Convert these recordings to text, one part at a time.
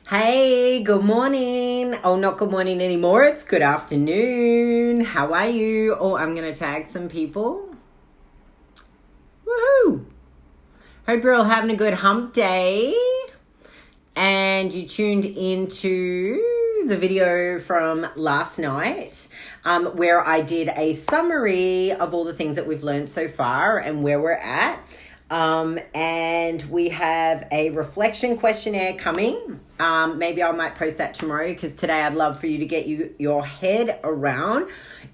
Hey, good morning. Oh, not good morning anymore. It's good afternoon. How are you? Oh, I'm going to tag some people. Woohoo! Hope you're all having a good hump day. And you tuned into the video from last night where I did a summary of all the things that we've learned so far and where we're at. And we have a reflection questionnaire coming. Maybe I might post that tomorrow because today I'd love for you to get your head around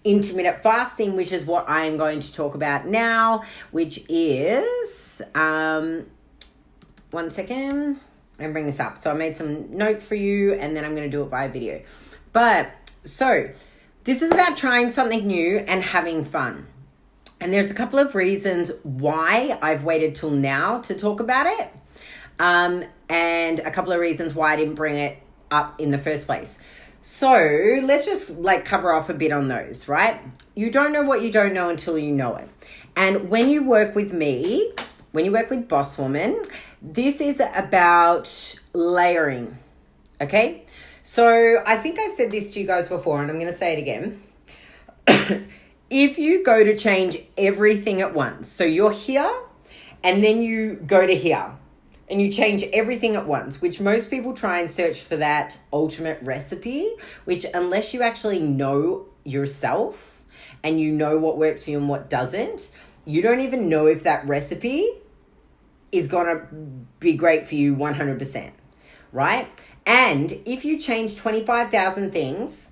intermittent fasting, which is what I am going to talk about now, which is, one second, I'm bring this up. So I made some notes for you and then I'm going to do it via video. But so this is about trying something new and having fun. And there's a couple of reasons why I've waited till now to talk about it. And a couple of reasons why I didn't bring it up in the first place. So let's just cover off a bit on those, right? You don't know what you don't know until you know it. And when you work with me, when you work with Boss Woman, this is about layering, okay? So I think I've said this to you guys before and I'm going to say it again. If you go to change everything at once, so you're here and then you go to here and you change everything at once, which most people try and search for that ultimate recipe, which unless you actually know yourself and you know what works for you and what doesn't, you don't even know if that recipe is going to be great for you 100%, right? And if you change 25,000 things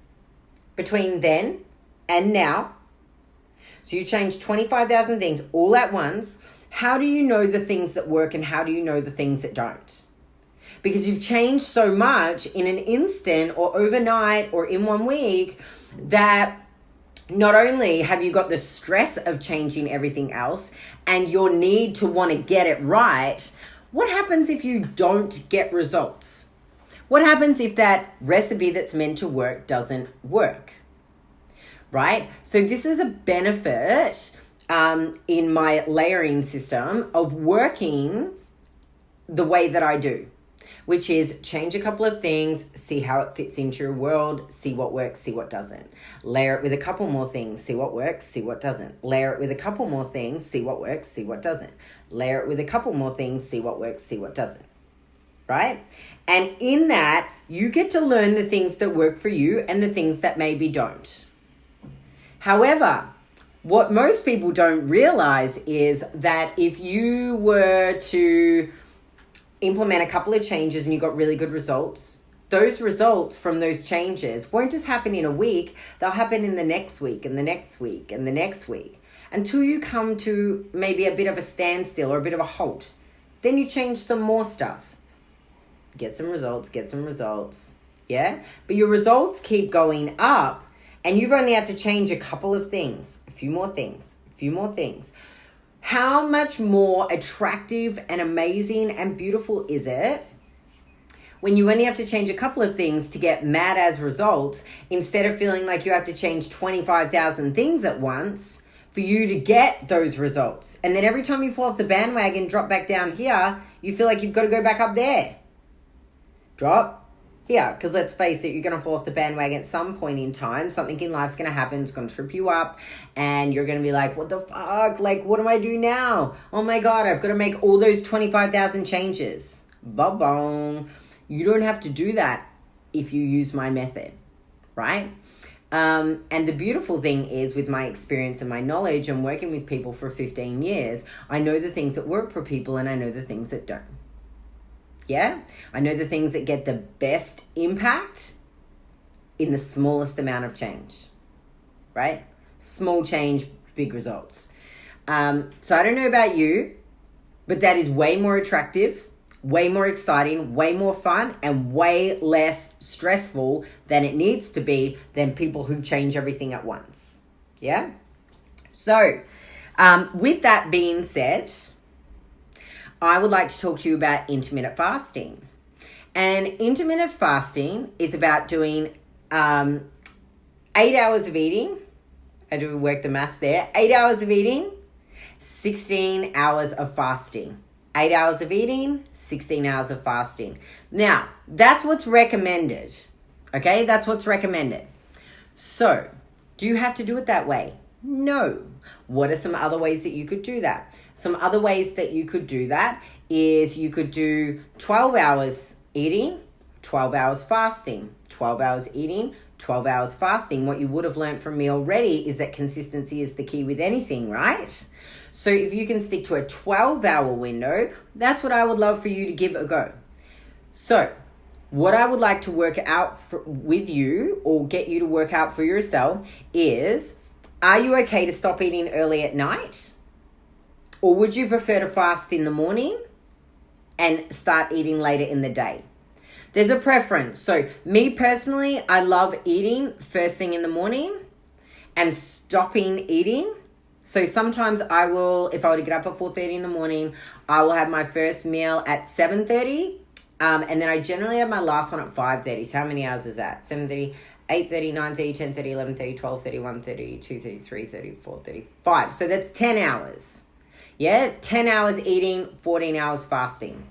between then and now, so you change 25,000 things all at once, how do you know the things that work and how do you know the things that don't? Because you've changed so much in an instant or overnight or in 1 week that not only have you got the stress of changing everything else and your need to want to get it right, what happens if you don't get results? What happens if that recipe that's meant to work doesn't work? Right? So this is a benefit in my layering system of working the way that I do, which is change a couple of things, see how it fits into your world, see what works, see what doesn't. Layer it with a couple more things, see what works, see what doesn't. Layer it with a couple more things, see what works, see what doesn't. Layer it with a couple more things, see what works, see what doesn't. Right? And in that, you get to learn the things that work for you and the things that maybe don't. However, what most people don't realize is that if you were to implement a couple of changes and you got really good results, those results from those changes won't just happen in a week, they'll happen in the next week and the next week and the next week until you come to maybe a bit of a standstill or a bit of a halt. Then you change some more stuff. Get some results, yeah? But your results keep going up. And you've only had to change a couple of things, a few more things. How much more attractive and amazing and beautiful is it when you only have to change a couple of things to get mad as results instead of feeling like you have to change 25,000 things at once for you to get those results? And then every time you fall off the bandwagon, drop back down here, you feel like you've got to go back up there. Drop. Yeah, because let's face it, you're going to fall off the bandwagon at some point in time. Something in life's going to happen. It's going to trip you up. And you're going to be like, what the fuck? What do I do now? Oh my God, I've got to make all those 25,000 changes. Ba-bong. You don't have to do that if you use my method, right? And the beautiful thing is with my experience and my knowledge and working with people for 15 years, I know the things that work for people and I know the things that don't. Yeah, I know the things that get the best impact in the smallest amount of change, right? Small change, big results. So I don't know about you, but that is way more attractive, way more exciting, way more fun, and way less stressful than it needs to be than people who change everything at once. Yeah? So with that being said, I would like to talk to you about intermittent fasting. And intermittent fasting is about doing 8 hours of eating. I do work the maths there. 8 hours of eating, 16 hours of fasting 8 hours of eating, 16 hours of fasting. Now, that's what's recommended. Okay, that's what's recommended. So, do you have to do it that way? No. What are some other ways that you could do that? Some other ways that you could do that is you could do 12 hours eating, 12 hours fasting, 12 hours eating, 12 hours fasting. What you would have learned from me already is that consistency is the key with anything, right? So if you can stick to a 12-hour window, that's what I would love for you to give a go. So what I would like to work out with you, or get you to work out for yourself, is, are you okay to stop eating early at night? Or would you prefer to fast in the morning and start eating later in the day? There's a preference. So me personally, I love eating first thing in the morning and stopping eating. So sometimes I will, if I were to get up at 4:30 in the morning, I will have my first meal at 7:30. And then I generally have my last one at 5:30. So how many hours is that? 7:30, 8:30, 9:30, 10:30, 11:30, 12:30, 1:30, 2:30, 3:30, 4:30, 5. So that's 10 hours. Yeah, 10 hours eating, 14 hours fasting.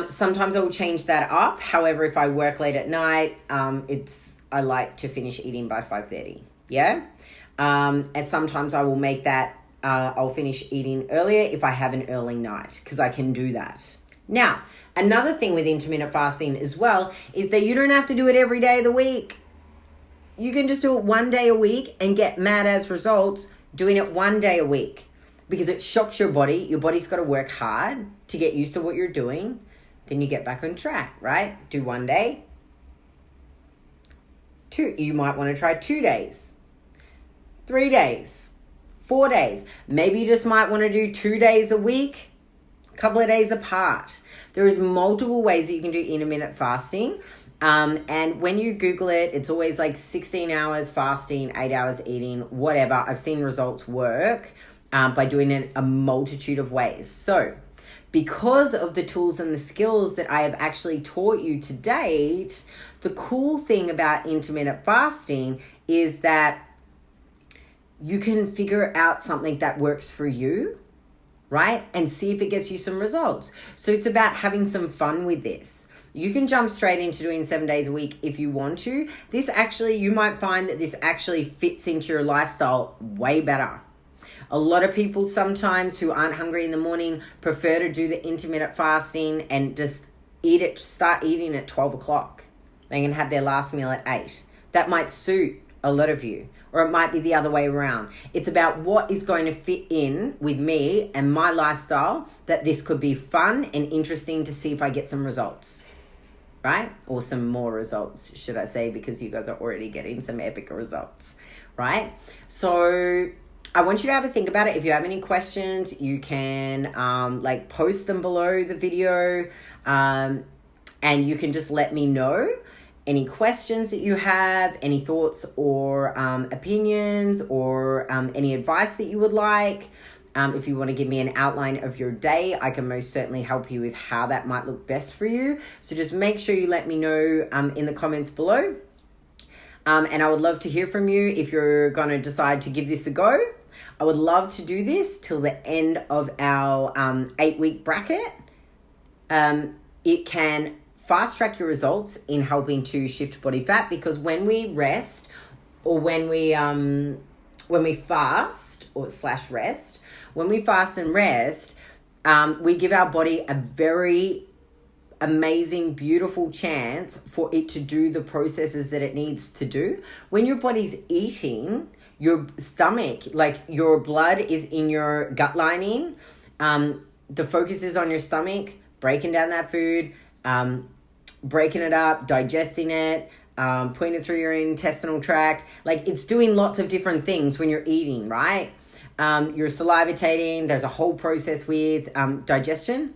Sometimes I will change that up. However, if I work late at night, I like to finish eating by 5:30. Yeah. And sometimes I will make that, I'll finish eating earlier if I have an early night, because I can do that. Now, another thing with intermittent fasting as well is that you don't have to do it every day of the week. You can just do it one day a week and get mad as results doing it one day a week, because it shocks your body. Your body's got to work hard to get used to what you're doing. Then you get back on track, right? Do one day. You might want to try 2 days, 3 days, 4 days. Maybe you just might want to do 2 days a week, a couple of days apart. There is multiple ways that you can do intermittent fasting. And when you Google it, it's always like 16 hours fasting, 8 hours eating, whatever. I've seen results work by doing it a multitude of ways. So because of the tools and the skills that I have actually taught you to date, the cool thing about intermittent fasting is that you can figure out something that works for you, right? And see if it gets you some results. So it's about having some fun with this. You can jump straight into doing 7 days a week if you want to. This actually, you might find that this actually fits into your lifestyle way better. A lot of people sometimes who aren't hungry in the morning prefer to do the intermittent fasting and just start eating at 12 o'clock. They can have their last meal at 8. That might suit a lot of you, or it might be the other way around. It's about what is going to fit in with me and my lifestyle, that this could be fun and interesting to see if I get some results, right? Or some more results, should I say, because you guys are already getting some epic results, right? So I want you to have a think about it. If you have any questions, you can post them below the video, and you can just let me know any questions that you have, any thoughts or opinions, or any advice that you would like. If you want to give me an outline of your day, I can most certainly help you with how that might look best for you. So just make sure you let me know in the comments below. And I would love to hear from you if you're going to decide to give this a go. I would love to do this till the end of our 8-week bracket. It can fast track your results in helping to shift body fat, because when we rest, or when we fast or / rest, when we fast and rest, we give our body a very amazing, beautiful chance for it to do the processes that it needs to do. When your body's eating, your stomach, like your blood is in your gut lining. The focus is on your stomach, breaking down that food, breaking it up, digesting it, putting it through your intestinal tract. Like, it's doing lots of different things when you're eating, right? You're salivating. There's a whole process with digestion.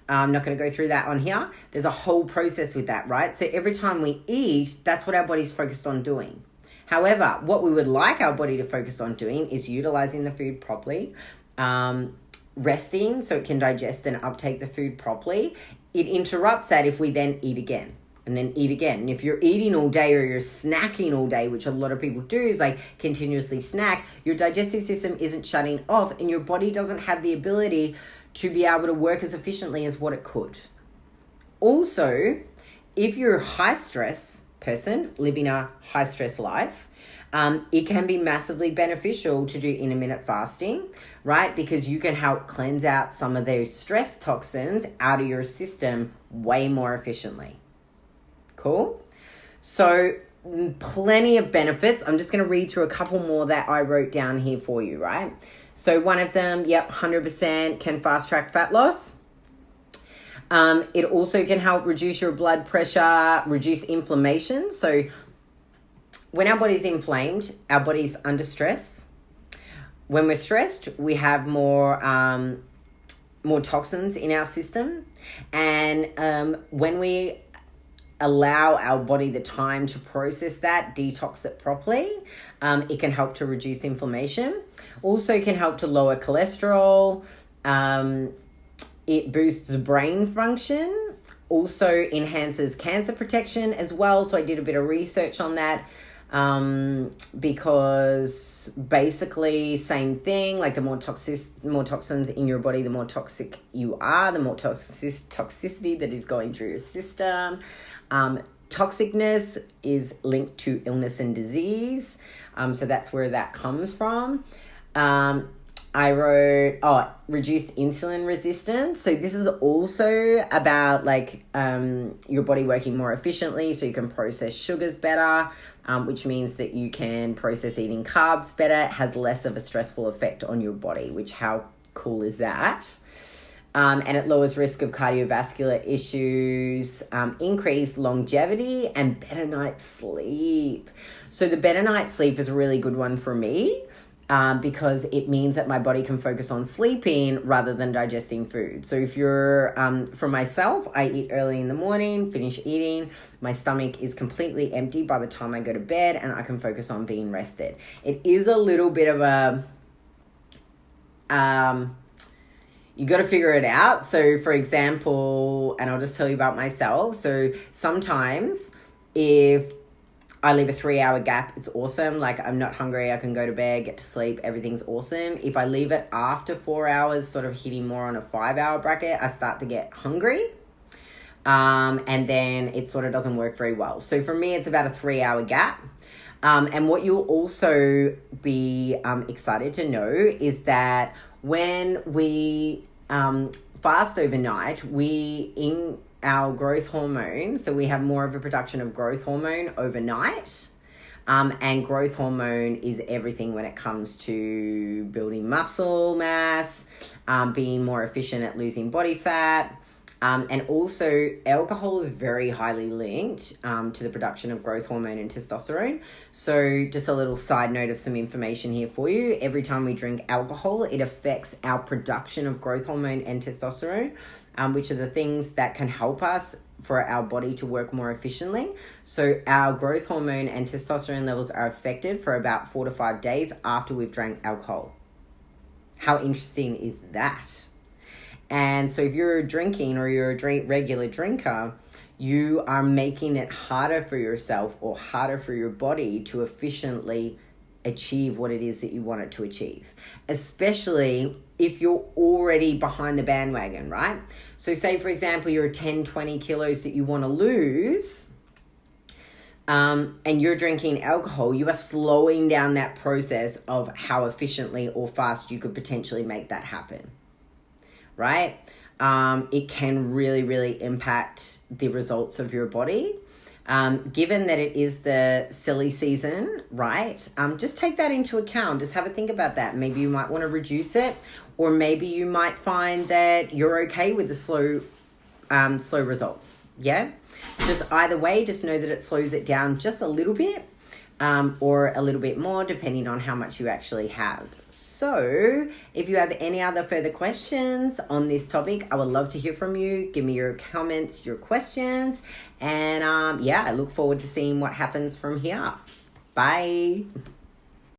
I'm not going to go through that on here. There's a whole process with that, right? So every time we eat, that's what our body's focused on doing. However, what we would like our body to focus on doing is utilizing the food properly, resting so it can digest and uptake the food properly. It interrupts that if we then eat again and then eat again. And if you're eating all day, or you're snacking all day, which a lot of people do, is like continuously snack, your digestive system isn't shutting off, and your body doesn't have the ability to be able to work as efficiently as what it could. Also, if you're a high stress person living a high stress life, it can be massively beneficial to do intermittent fasting, right? Because you can help cleanse out some of those stress toxins out of your system way more efficiently. Cool? So plenty of benefits. I'm just going to read through a couple more that I wrote down here for you, right? So one of them, 100% can fast track fat loss. It also can help reduce your blood pressure, reduce inflammation. So when our body's inflamed, our body's under stress. When we're stressed, we have more toxins in our system. And when we allow our body the time to process that, detox it properly, it can help to reduce inflammation. Also can help to lower cholesterol. It boosts brain function. Also enhances cancer protection as well. So I did a bit of research on that. Because basically same thing, like the more toxins in your body, the more toxic you are, the more toxicity that is going through your system. Toxicness is linked to illness and disease. So that's where that comes from. I wrote, reduce insulin resistance. So this is also about your body working more efficiently so you can process sugars better, which means that you can process eating carbs better. It has less of a stressful effect on your body, which how cool is that? And it lowers risk of cardiovascular issues, increased longevity, and better night's sleep. So the better night's sleep is a really good one for me. Because it means that my body can focus on sleeping rather than digesting food. So if you're, for myself, I eat early in the morning, finish eating, my stomach is completely empty by the time I go to bed, and I can focus on being rested. It is a little bit of a, you got to figure it out. So for example, and I'll just tell you about myself. So sometimes if I leave a 3-hour gap, it's awesome. Like I'm not hungry, I can go to bed, get to sleep, everything's awesome. If I leave it after 4 hours, sort of hitting more on a 5-hour bracket, I start to get hungry. And then it sort of doesn't work very well. So for me, it's about a 3-hour gap. And what you'll also be excited to know is that when we fast overnight, our growth hormone, so we have more of a production of growth hormone overnight. And growth hormone is everything when it comes to building muscle mass, being more efficient at losing body fat. And also alcohol is very highly linked to the production of growth hormone and testosterone. So just a little side note of some information here for you. Every time we drink alcohol, it affects our production of growth hormone and testosterone, which are the things that can help us for our body to work more efficiently. So our growth hormone and testosterone levels are affected for about 4 to 5 days after we've drank alcohol. How interesting is that? And so if you're drinking or you're a regular drinker, you are making it harder for yourself or harder for your body to efficiently achieve what it is that you want it to achieve, especially if you're already behind the bandwagon, right? So say, for example, you're 10, 20 kilos that you want to lose, and you're drinking alcohol, you are slowing down that process of how efficiently or fast you could potentially make that happen, right? It can really, really impact the results of your body. Given that it is the silly season, right? Just take that into account. Just have a think about that. Maybe you might want to reduce it, or maybe you might find that you're okay with the slow results. Yeah. Just either way, just know that it slows it down just a little bit, or a little bit more, depending on how much you actually have. So if you have any other further questions on this topic, I would love to hear from you. Give me your comments, your questions. And I look forward to seeing what happens from here. Bye.